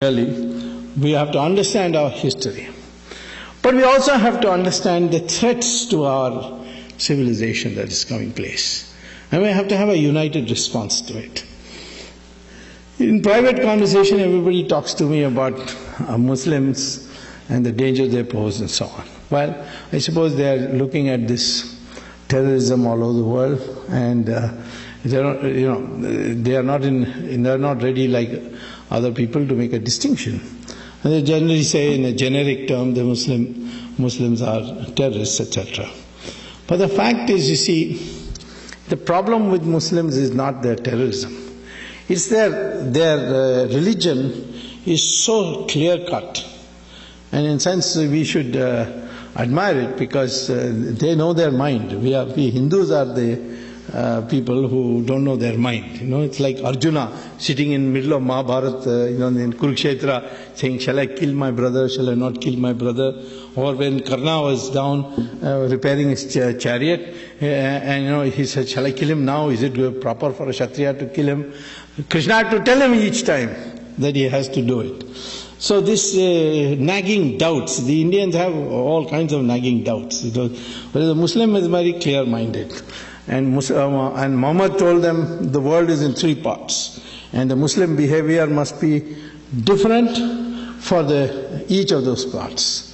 Really, we have to understand our history. But we also have to understand the threats to our civilization that is coming place. And we have to have a united response to it. In private conversation, everybody talks to me about Muslims and the danger they pose and so on. Well, I suppose they are looking at this terrorism all over the world, and they are not ready like other people to make a distinction. And they generally say in a generic term the Muslims are terrorists, etc. But the fact is, you see, the problem with Muslims is not their terrorism. It's their religion is so clear-cut. And in a sense, we should admire it because they know their mind. We Hindus are the people who don't know their mind. It's like Arjuna sitting in the middle of Mahabharata, in Kurukshetra, saying, "Shall I kill my brother? Shall I not kill my brother?" Or when Karna was down repairing his chariot, and he said, "Shall I kill him now? Is it proper for a Kshatriya to kill him?" Krishna had to tell him each time that he has to do it. So this nagging doubts, the Indians have all kinds of nagging doubts. Whereas the Muslim is very clear-minded. And Muhammad told them the world is in three parts. And the Muslim behavior must be different for each of those parts.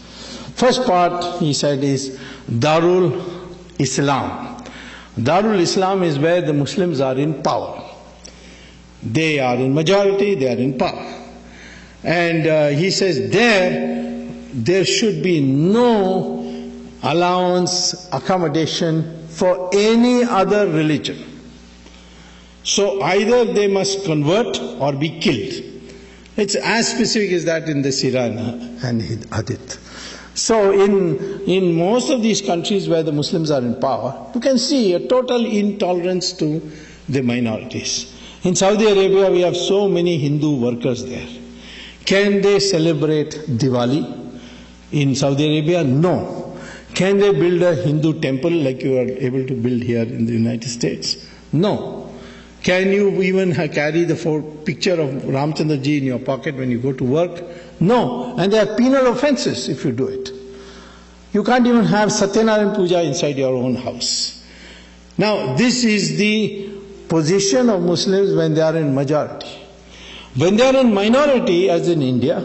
First part, he said, is Darul Islam. Darul Islam is where the Muslims are in power. They are in majority, they are in power. And he says there should be no allowance, accommodation for any other religion. So either they must convert or be killed. It's as specific as that in the Sirah and Hadith. So in most of these countries where the Muslims are in power, you can see a total intolerance to the minorities. In Saudi Arabia, we have so many Hindu workers there. Can they celebrate Diwali in Saudi Arabia? No. Can they build a Hindu temple like you are able to build here in the United States? No. Can you even carry the picture of Ramchandra ji in your pocket when you go to work? No. And there are penal offenses if you do it. You can't even have Satyanarayana Puja inside your own house. Now, this is the position of Muslims when they are in majority. When they are in minority, as in India,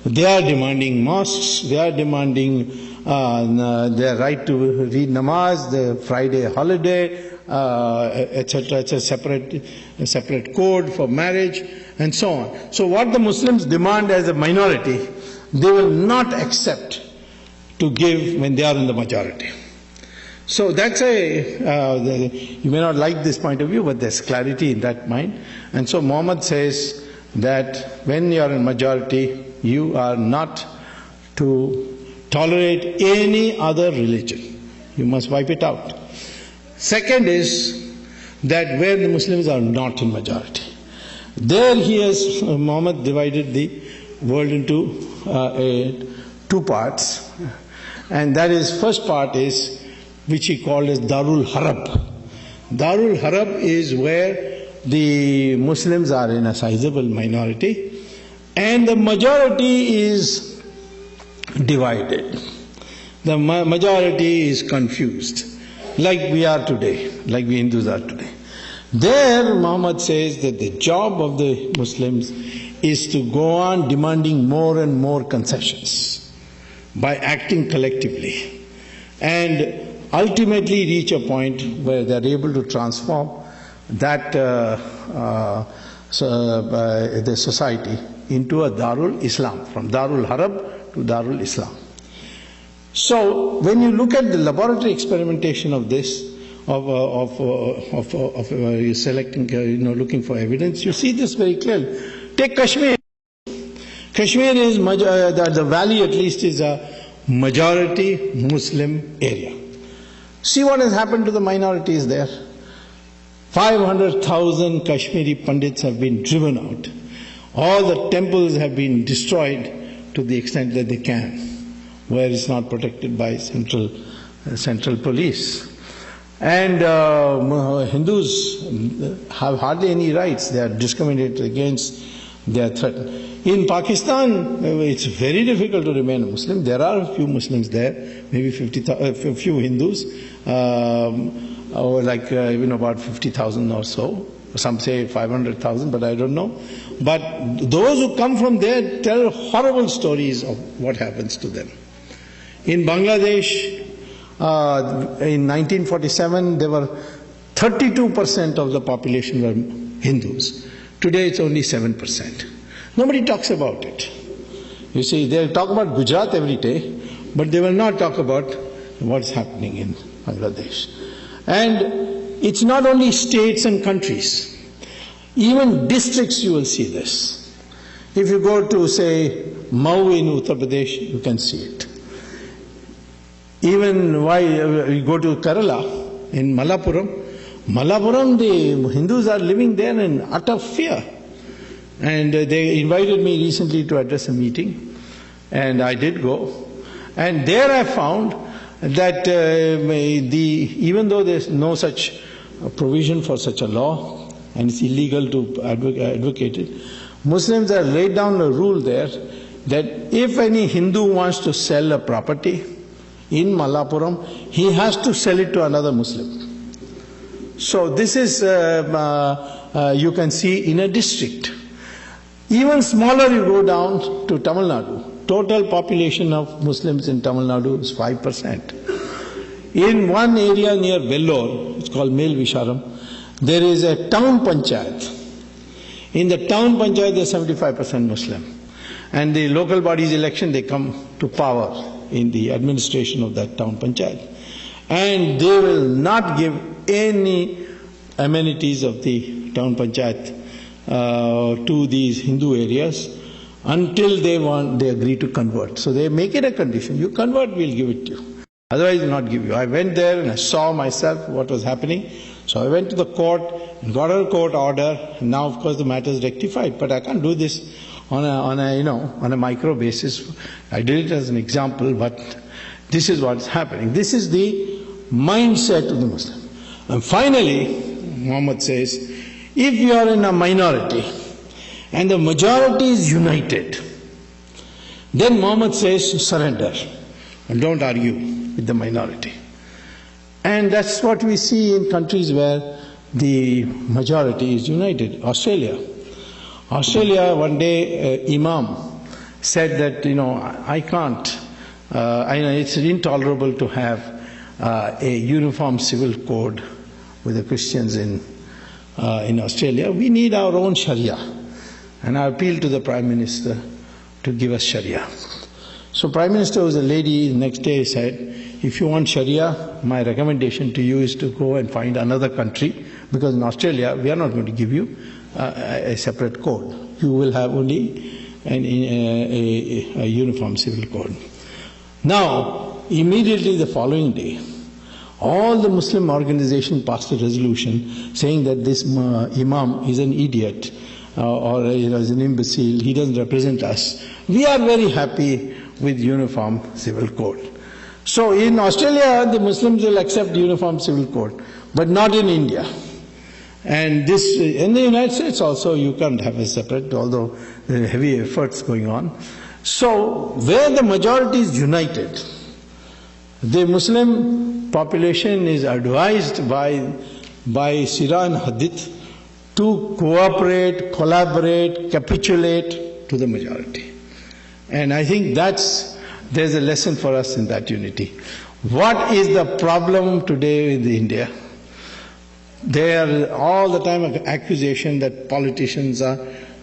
they are demanding mosques, they are demanding their right to read namaz, the Friday holiday, etc. It's a separate code for marriage, and so on. So what the Muslims demand as a minority, they will not accept to give when they are in the majority. So that's you may not like this point of view, but there's clarity in that mind. And so Muhammad says that when you are in majority, you are not to tolerate any other religion. You must wipe it out. Second is that where the Muslims are not in majority, there Muhammad divided the world into two parts. And that is, first part is, which he called as Darul Harab. Darul Harab is where the Muslims are in a sizable minority and the majority is divided. The majority is confused, like we are today, like we Hindus are today. There Muhammad says that the job of the Muslims is to go on demanding more and more concessions by acting collectively and ultimately reach a point where they are able to transform that the society into a Darul Islam, from Darul Harab to Darul Islam. So when you look at the laboratory experimentation of this, of selecting, looking for evidence, you see this very clearly. Take Kashmir. Kashmir is, the valley at least is a majority Muslim area. See what has happened to the minorities there. 500,000 Kashmiri Pandits have been driven out. All the temples have been destroyed to the extent that they can, where it's not protected by central police. And Hindus have hardly any rights. They are discriminated against, they are threatened. In Pakistan, it's very difficult to remain a Muslim. There are a few Muslims there, maybe a few Hindus, or like about 50,000 or so. Some say 500,000, but I don't know. But those who come from there tell horrible stories of what happens to them. In Bangladesh, in 1947, there were 32% of the population were Hindus. Today it's only 7%. Nobody talks about it. You see, they talk about Gujarat every day, but they will not talk about what's happening in Bangladesh. And it's not only states and countries. Even districts you will see this. If you go to, say, Mau in Uttar Pradesh, you can see it. Even why you go to Kerala, in Malappuram, the Hindus are living there in utter fear. And they invited me recently to address a meeting, and I did go. And there I found that even though there's no such provision for such a law, and it's illegal to advocate it, Muslims have laid down a rule there that if any Hindu wants to sell a property in Malappuram, he has to sell it to another Muslim. So this is, you can see in a district. Even smaller you go down to Tamil Nadu. Total population of Muslims in Tamil Nadu is 5%. In one area near Vellore, it's called Mel Visharam, there is a town panchayat. In the town panchayat, there is 75% Muslim. And the local bodies election, they come to power in the administration of that town panchayat. And they will not give any amenities of the town panchayat to these Hindu areas until they agree to convert. So they make it a condition. You convert, we'll give it to you. Otherwise, we'll not give you. I went there and I saw myself what was happening. So I went to the court and got a court order. And now, of course, the matter is rectified. But I can't do this on a micro basis. I did it as an example, but this is what's happening. This is the mindset of the Muslim. And finally, Muhammad says, if you are in a minority and the majority is united, then Muhammad says, surrender and don't argue with the minority. And that's what we see in countries where the majority is united. Australia, one day, Imam said that, I can't, it's intolerable to have a uniform civil code with the Christians in Australia. We need our own Sharia. And I appealed to the Prime Minister to give us Sharia. So Prime Minister was a lady, the next day said, if you want Sharia, my recommendation to you is to go and find another country, because in Australia we are not going to give you a separate code. You will have only a uniform civil code. Now, immediately the following day, all the Muslim organizations passed a resolution saying that this Imam is an idiot or is an imbecile, he doesn't represent us. We are very happy with uniform civil code. So in Australia, the Muslims will accept uniform civil code, but not in India. And this, in the United States also, you can't have a separate, although there are heavy efforts going on. So where the majority is united, the Muslim population is advised by Sirah and Hadith to cooperate, collaborate, capitulate to the majority. And I think there's a lesson for us in that unity. What is the problem today in India? There are all the time accusation that politicians are,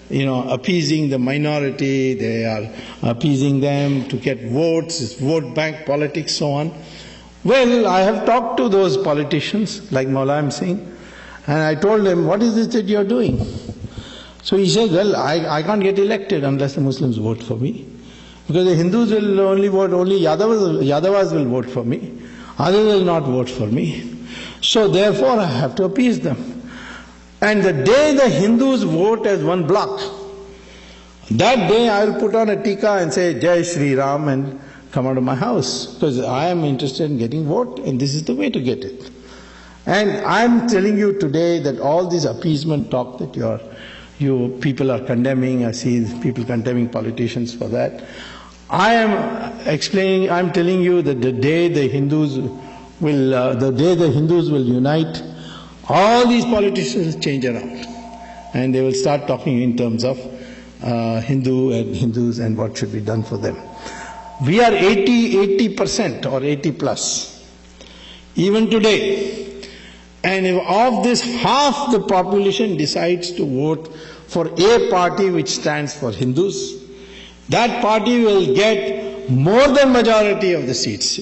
appeasing the minority, they are appeasing them to get votes, it's vote bank politics, so on. Well, I have talked to those politicians, like Maulam Singh, and I told him, what is it that you're doing? So he said, well, I can't get elected unless the Muslims vote for me. Because the Hindus will only vote, only Yadavas will vote for me. Others will not vote for me. So therefore I have to appease them. And the day the Hindus vote as one block, that day I will put on a tika and say, Jai Shri Ram, and come out of my house. Because I am interested in getting vote, and this is the way to get it. And I am telling you today that all this appeasement talk that You people are condemning, I see people condemning politicians for that. I am telling you that the day the Hindus will unite, all these politicians will change around. And they will start talking in terms of Hindus and what should be done for them. We are 80% or 80 plus. Even today. And if of this half the population decides to vote for a party which stands for Hindus, that party will get more than majority of the seats.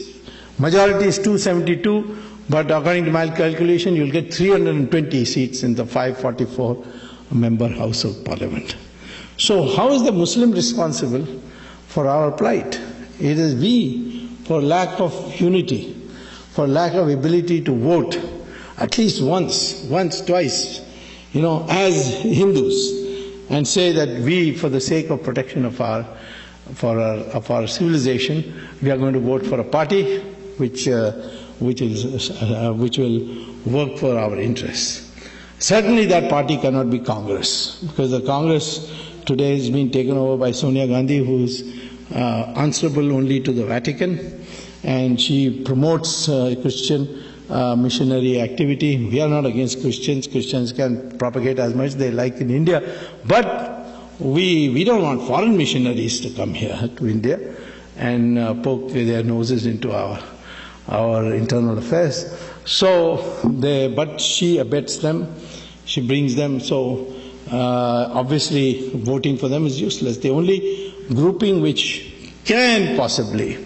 Majority is 272, but according to my calculation, you'll get 320 seats in the 544-member House of Parliament. So how is the Muslim responsible for our plight? It is we, for lack of unity, for lack of ability to vote, at least once, twice, as Hindus, and say that we, for the sake of protection of our civilization, we are going to vote for a party which will work for our interests. Certainly that party cannot be Congress, because the Congress today has been taken over by Sonia Gandhi, who is answerable only to the Vatican, and she promotes Christian missionary activity. We are not against Christians. Christians can propagate as much as they like in India, but we don't want foreign missionaries to come here to India and poke their noses into our internal affairs. But she abets them, she brings them, so obviously voting for them is useless. The only grouping which can possibly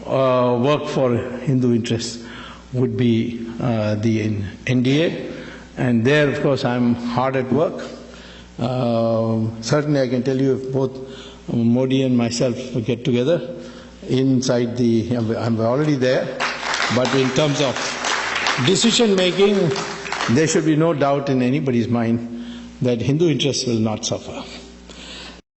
work for Hindu interests would be the NDA, and there of course I'm hard at work. Certainly I can tell you, if both Modi and myself get together inside I'm already there, but in terms of decision making, there should be no doubt in anybody's mind that Hindu interests will not suffer.